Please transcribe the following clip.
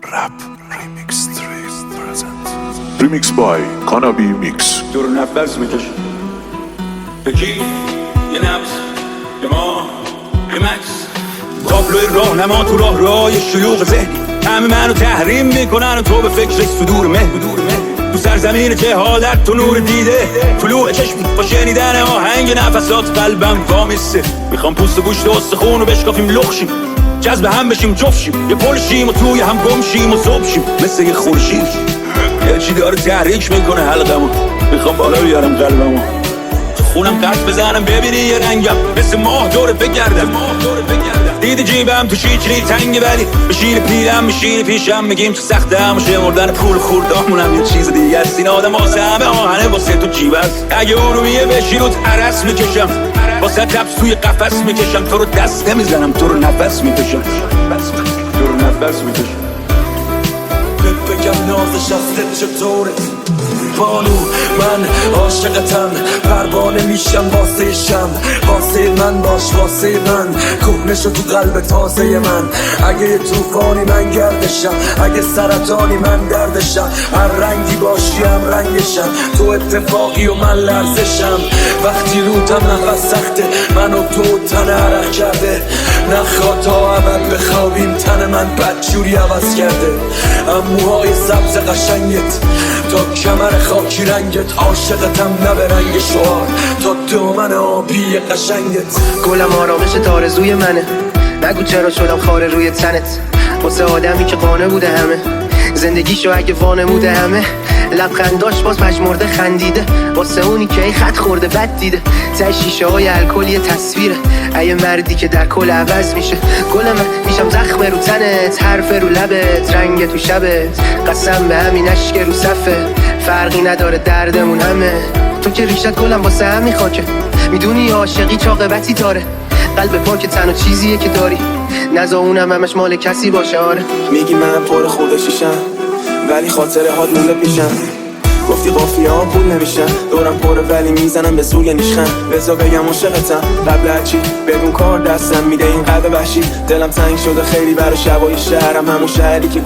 Rap Remix 3 present. Remix by Kanabi Mix. دور نفس میکش یکی یه نفس یه ما ریمکس تابلوی راهنما تو راه شلوغ ذهنی همه منو تحریم میکنن و تو به فکر صدور مه تو سرزمین جهالت تو نور دیده طلوع چشم با شنیدن آهنگ نفسات قلبم وامیسته میخوام پوست و گوشت و استخون رو بشکافیم لخشیم جذب هم بشیم جفشیم یه پلشیم و توی هم گمشیم و صبح شیم مثل یه خورشید یه چی داره تحریک میکنه حلقمو میخوام بالا بیارم قلبمو خونم قرص بزنم ببینی یه رنگم مثل ماه دور بگردم دیدی جیبم تو شیچری تنگه ولی بشین پیرم میشین پیشم میگیم تو سختم و شمردن پول خوردامونم یه چیز دیگه است این آدم واسه همه آهنه واسه تو جیب است اگه ارومیه بشی رو عرس میکشم واسه تبس توی قفس میکشم تو رو دست نمیزنم تو رو نفس میکشم تو رو نفس میکشم بگم نازش از دل چطوره بانو من عاشقتم پروانه میشم واسه شم واسه من باش واسه من کهنه شو تو قلب تازه من اگه یه توفانی من گردشم اگه سرطانی من دردشم هر رنگی باشی هم رنگشم تو اتفاقی و من لرزشم وقتی روتم نفس سخته من و تو تن عرق کرده نخواه تا ابد بخوابیم تن من بدجوری عوض کرده موهای سبز قشنگت تا کمر خاکی رنگت عاشقتم نه به رنگ شعار تا دامن آبی قشنگت گلم آرامش تارزوی منه نگو چرا شدم خاره روی تنت واسه آدمی که قانه بوده همه زندگیشو اگه وانموده همه لبخنداش باز پژمرده خندیده واسه اونی که ای خط خورده بد دیده ته شیشه های الکلی تصویره ای مردی که در کل عوض میشه گل من میشم زخم رو تنت حرف رو لبت رنگ تو شبت قسم به همین اشک رو صفه فرقی نداره دردمون همه تو که ریشت گلم واسه همین خاکه میدونی عاشقی چاقبتی تاره قلب پاک تنها چیزیه که داری نزا اونم همش مال کسی باشه آره میگی من پر خودشیشم ولی خاطره هات مونده پیشم گفتی قافیه ها پول نمیشن دورم پره ولی میزنم به سوی نیشخن بزا بگم عاشقتم قبل هرچی بدون کار دستم میده این قلب وحشی دلم تنگ شده خیلی برای شبای شهرم همون شهری که